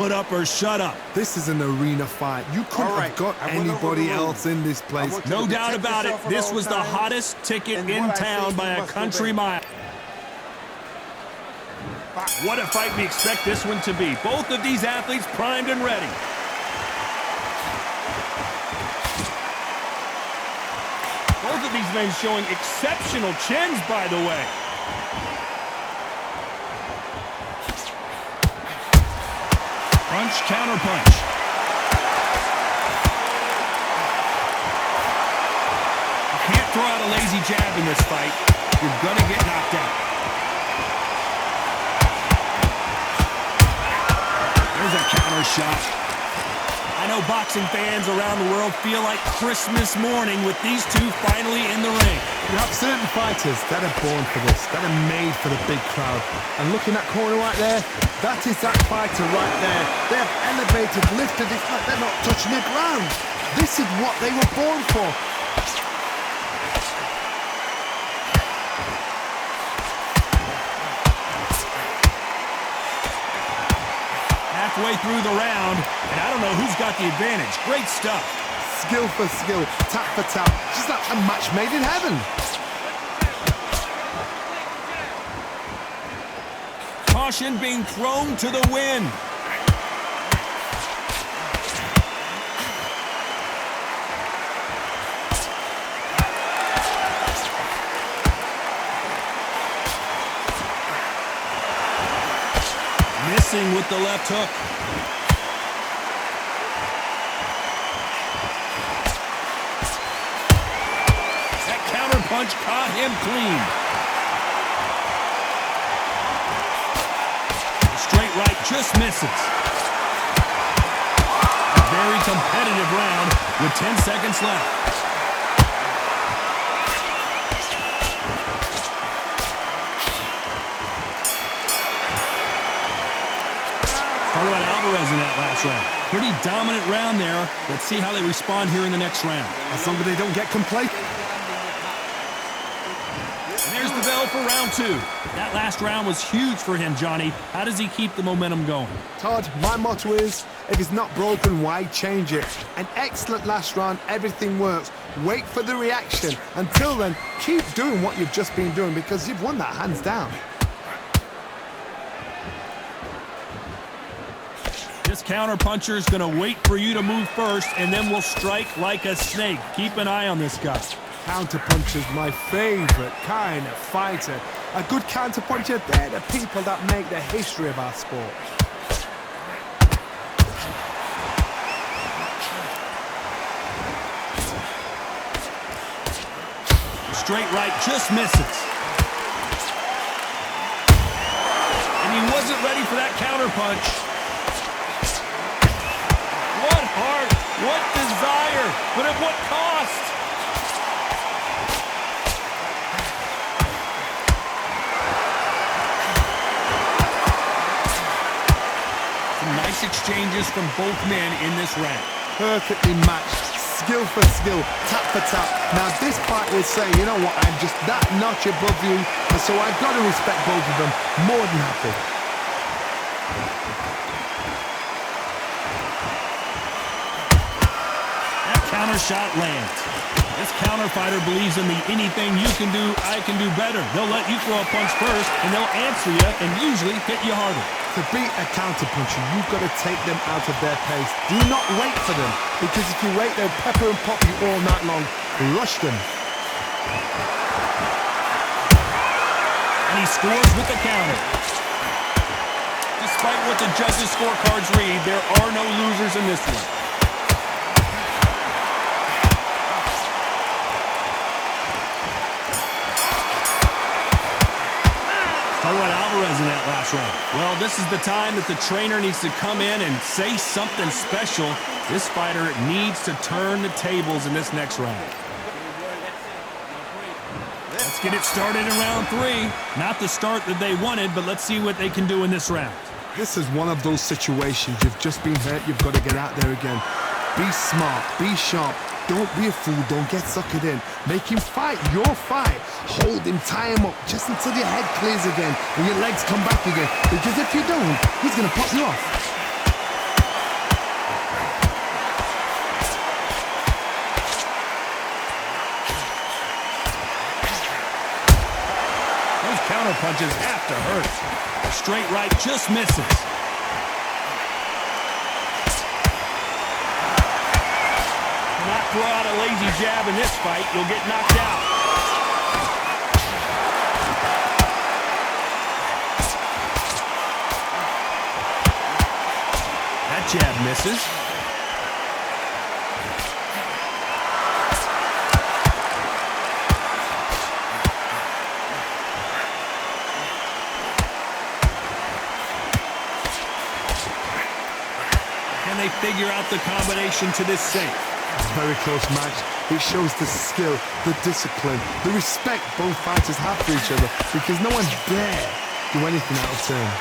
put up or shut up. This is an arena fight. You couldn't have got anybody else in this place. No doubt about it. This was the hottest ticket in town by a country mile. What a fight we expect this one to be. Both of these athletes primed and ready. Both of these men showing exceptional chins, by the way. Punch, counter punch. You can't throw out a lazy jab in this fight. You're gonna get knocked out. There's a counter shot. I know boxing fans around the world feel like Christmas morning with these two finally in the ring. You have certain fighters that are born for this, that are made for the big crowd. And looking at corner right there, that is that fighter right there. They have elevated, lifted, it's like they're not touching the ground. This is what they were born for. Halfway through the round, and I don't know who's got the advantage. Great stuff. Skill for skill, tap for tap, just like a match made in heaven. Caution being thrown to the wind. Missing with the left hook. That counter punch caught him clean. The straight right just misses. A very competitive round with 10 seconds left. Talk about Alvarez in that last round. Pretty dominant round there. Let's see how they respond here in the next round. As long as they don't get complacent. And there's the bell for round two. That last round was huge for him, Johnny. How does he keep the momentum going? Todd, my motto is, if it's not broken, why change it? An excellent last round, everything works. Wait for the reaction. Until then, keep doing what you've just been doing because you've won that hands down. This counter-puncher is going to wait for you to move first, and then will strike like a snake. Keep an eye on this guy. Counter-puncher's my favorite kind of fighter. A good counter-puncher, they're the people that make the history of our sport. The straight right just misses. And he wasn't ready for that counter-punch. What heart, what desire, but at what cost? Some nice exchanges from both men in this round. Perfectly matched, skill for skill, tap for tap. Now this fight will say, you know what, I'm just that notch above you, and so I've got to respect both of them more than happy. Counter shot lands. This counter fighter believes in the anything you can do, I can do better. They'll let you throw a punch first, and they'll answer you and usually hit you harder. To beat a counter puncher, you've got to take them out of their pace. Do not wait for them, because if you wait, they'll pepper and pop you all night long. Rush them. And he scores with the counter. Despite what the judges' scorecards read, there are no losers in this one. Talk about Alvarez in that last round. Well, this is the time that the trainer needs to come in and say something special. This fighter needs to turn the tables in this next round. Let's get it started in round three. Not the start that they wanted, but let's see what they can do in this round. This is one of those situations. You've just been hurt. You've got to get out there again. Be smart. Be sharp. Don't be a fool. Don't get suckered in. Make him fight your fight. Hold him, tie him up, just until your head clears again and your legs come back again. Because if you don't, he's going to pop you off. punches have to hurt. A straight right just misses. Do not throw out a lazy jab in this fight. You'll get knocked out. That jab misses. Can they figure out the combination to this safe? It's a very close match. It shows the skill, the discipline, the respect both fighters have for each other because no one dare do anything out of turn.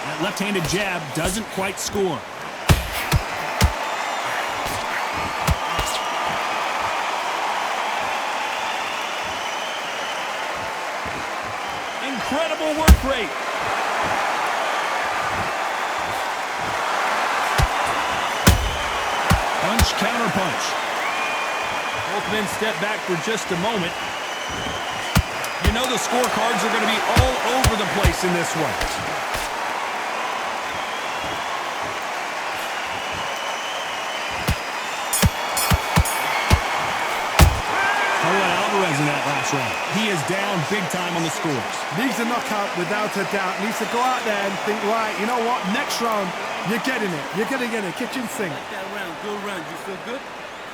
That left-handed jab doesn't quite score. Incredible work rate. Punch, counter punch. Both men step back for just a moment. You know the scorecards are going to be all over the place in this one. Alvarez in that last round. He is down big time on the scores. Needs a knockout without a doubt. Needs to go out there and think, right, you know what, next round, you're getting it. You're going to get it. Kitchen sink. Like that round, good round. You feel good?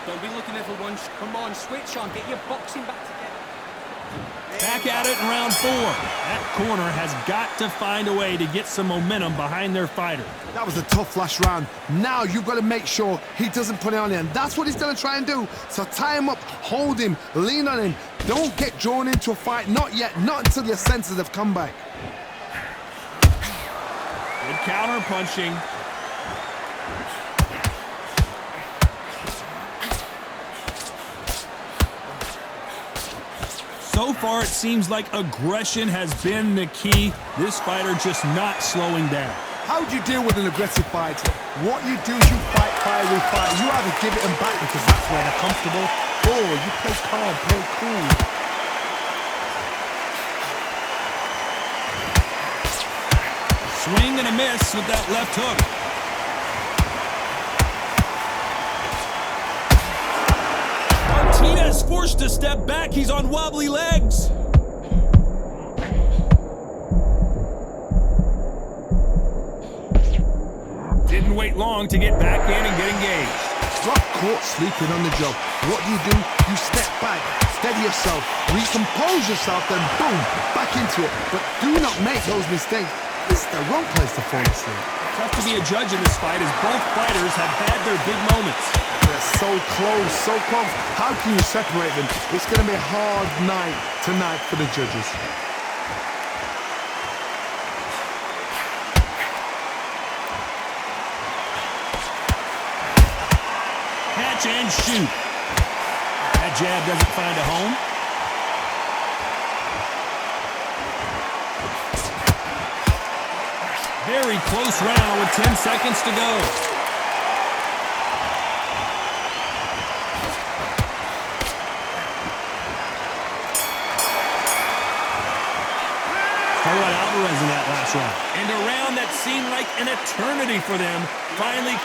Don't be looking there for one. Come on, switch on. Get your boxing back together. Back at it in round 4. That corner has got to find a way to get some momentum behind their fighter. That was a tough last round. Now you've got to make sure he doesn't put it on you, and that's what he's going to try and do. So tie him up, hold him, lean on him. Don't get drawn into a fight. Not yet. Not until your senses have come back. Good counter punching. So far, it seems like aggression has been the key. This fighter just not slowing down. How do you deal with an aggressive fighter? What you do is you fight, fire, refight. You either give it them back because that's where they're comfortable, or you play calm, play cool. Swing and a miss with that left hook. Martinez forced to step back. He's on wobbly legs. Didn't wait long to get back in and get engaged. Got caught sleeping on the job. What do? You step back, steady yourself, recompose yourself, then boom, back into it. But do not make those mistakes. This is the wrong place to fall asleep. Tough to be a judge in this fight as both fighters have had their big moments. They're so close, so close. How can you separate them? It's going to be a hard night tonight for the judges. Catch and shoot. That jab doesn't find a home. Very close round with 10 seconds to go. Alvarez in that last round. And a round that seemed like an eternity for them. Finally,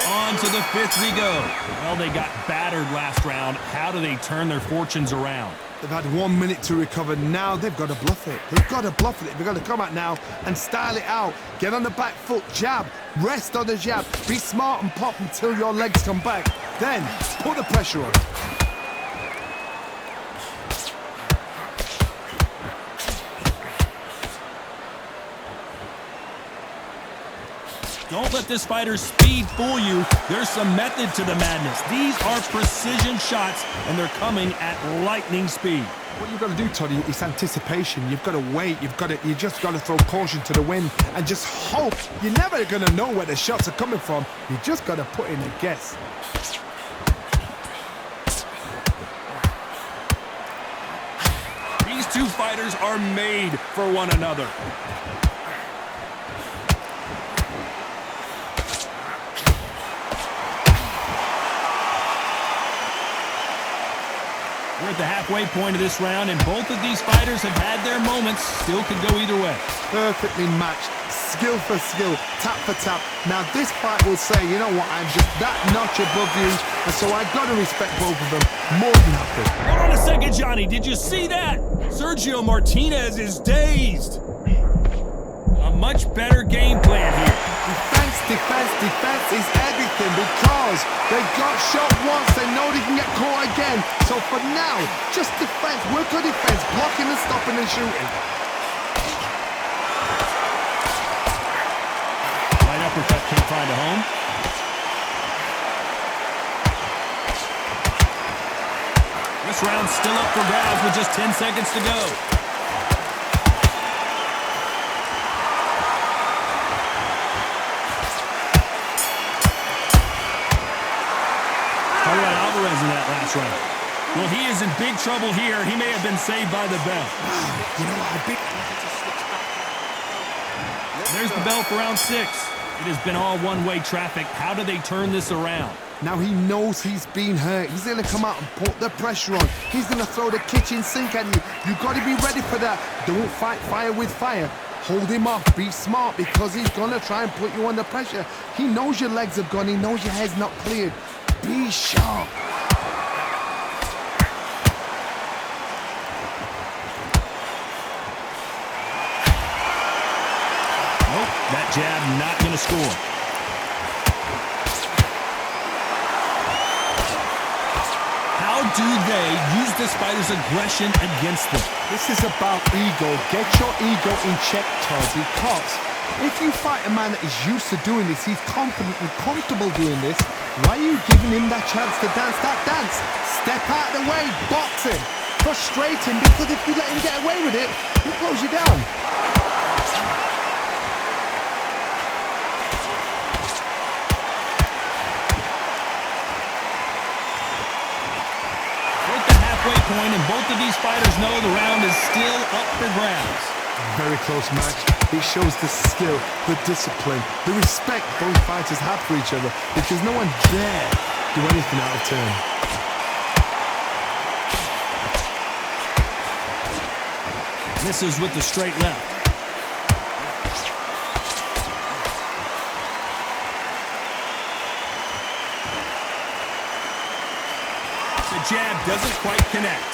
on to the 5th we go. Well, they got battered last round. How do they turn their fortunes around? They've had 1 minute to recover. Now they've got to bluff it. They've got to bluff it. They've got to come out now and style it out. Get on the back foot, jab, rest on the jab. Be smart and pop until your legs come back. Then put the pressure on. Don't let this fighter's speed fool you. There's some method to the madness. These are precision shots, and they're coming at lightning speed. What you've got to do, Toddy, is anticipation. You've got to wait. You just got to throw caution to the wind and just hope. You're never going to know where the shots are coming from. You just got to put in a guess. These two fighters are made for one another. We're at the halfway point of this round, and both of these fighters have had their moments. Still could go either way. Perfectly matched. Skill for skill, tap for tap. Now this fight will say, you know what, I'm just that notch above you, and so I got to respect both of them more than happy. Hold on a second, Johnny. Did you see that? Sergio Martinez is dazed. A much better game plan here. Defense, defense, defense is everything because they got shot once, they know they can get caught again. So for now, just defense, work on defense, blocking and stopping and shooting. Right uppercut can't find a home. This round's still up for grabs with just 10 seconds to go. Talk about Alvarez in that last round. Well, he is in big trouble here. He may have been saved by the bell. You know what, There's the bell for round 6. It has been all one-way traffic. How do they turn this around? now he knows he's been hurt. He's going to come out and put the pressure on. He's going to throw the kitchen sink at you. You've got to be ready for that. Don't fight fire with fire. Hold him off. Be smart because he's going to try and put you under pressure. He knows your legs have gone. He knows your head's not cleared. Be sharp. Nope, that jab not going to score. How do they use this fighter's aggression against them? This is about ego. Get your ego in check, Todd, because if you fight a man that is used to doing this, he's confident and comfortable doing this, why are you giving him that chance to dance that dance? Step out of the way, box him, frustrate him, because if you let him get away with it, he'll close you down. Point, and both of these fighters know the round is still up for grabs. Very close match. It shows the skill, the discipline, the respect both fighters have for each other, because no one dare do anything out of turn. Misses with the straight left. The jab doesn't quite connect.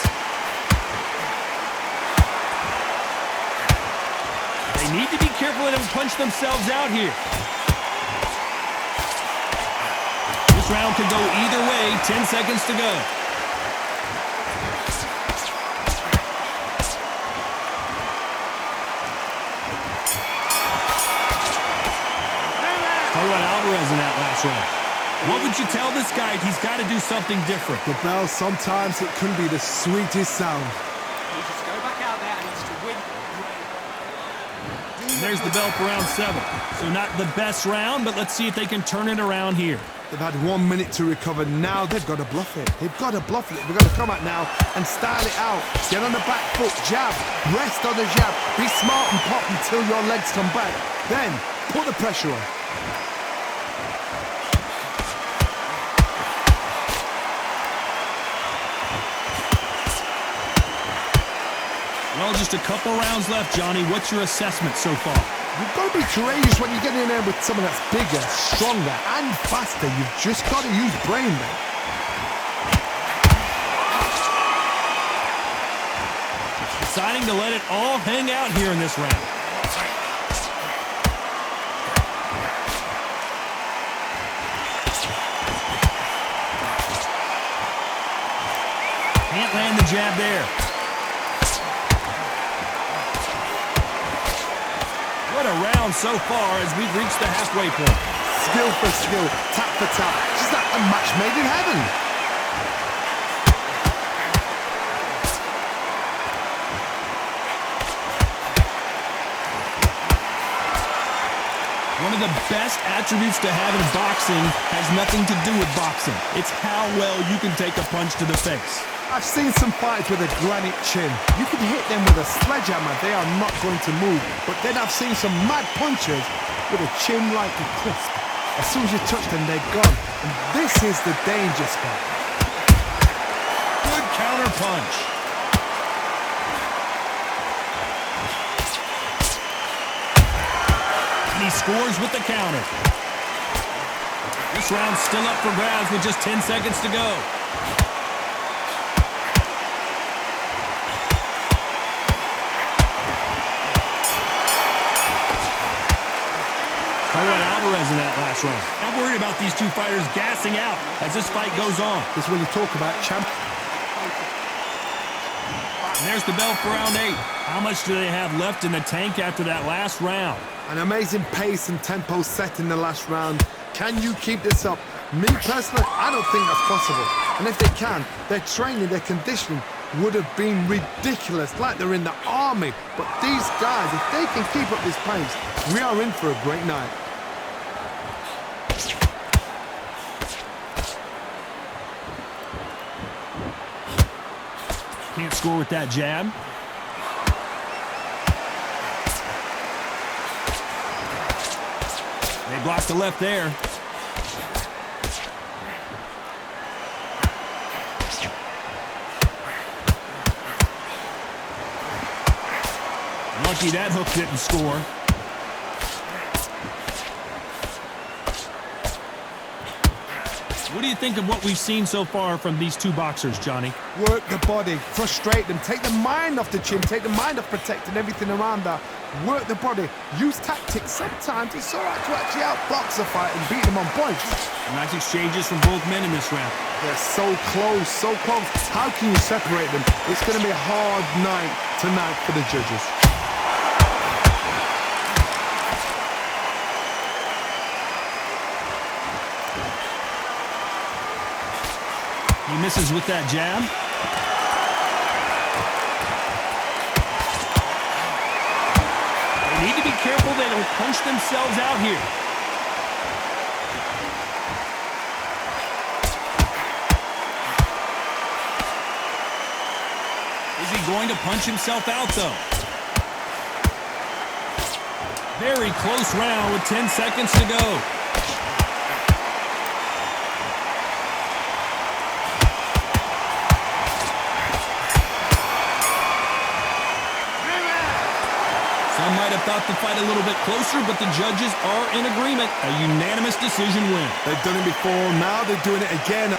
They need to be careful and punch themselves out here. This round could go either way. 10 seconds to go. Talk about Alvarez in that last round. What would you tell this guy? He's got to do something different. The bell, sometimes it can be the sweetest sound. He needs to go back out there and needs to win. And there's the bell for round 7. So not the best round, but let's see if they can turn it around here. They've had 1 minute to recover. Now they've got to bluff it. They've got to bluff it. They've got to come out now and style it out. Get on the back foot, jab, rest on the jab. Be smart and pop until your legs come back. Then put the pressure on. Well, just a couple rounds left, Johnny. What's your assessment so far? You've got to be courageous when you get in there with someone that's bigger, stronger, and faster. You've just got to use brain, man. Deciding to let it all hang out here in this round. Can't land the jab there. What a round so far as we've reached the halfway point. Skill for skill, tap for tap. Just like a match made in heaven. One of the best attributes to have in boxing has nothing to do with boxing. It's how well you can take a punch to the face. I've seen some fighters with a granite chin. You can hit them with a sledgehammer, they are not going to move. But then I've seen some mad punchers with a chin like a crisp. As soon as you touch them, they're gone. And this is the danger spot. Good counter punch. And he scores with the counter. This round's still up for grabs with just 10 seconds to go. Alvarez in that last round. I'm worried about these two fighters gassing out as this fight goes on. This is when you talk about champ. And there's the bell for round 8. How much do they have left in the tank after that last round? An amazing pace and tempo set in the last round. Can you keep this up? Me personally, I don't think that's possible. And if they can, their training, their conditioning would have been ridiculous, like they're in the army. But these guys, if they can keep up this pace, we are in for a great night. Can't score with that jab. They blocked the left there. Lucky that hook didn't score. What do you think of what we've seen so far from these two boxers, Johnny? Work the body, frustrate them, take the mind off the chin, take the mind off protecting everything around that. Work the body, use tactics. Sometimes it's all right to actually outbox a fight and beat them on points. Nice exchanges from both men in this round. They're so close, so close. How can you separate them? It's going to be a hard night tonight for the judges. He misses with that jab. They need to be careful they don't punch themselves out here. Is he going to punch himself out, though? Very close round with 10 seconds to go. Some might have thought the fight a little bit closer, but the judges are in agreement. A unanimous decision win. They've done it before, now they're doing it again.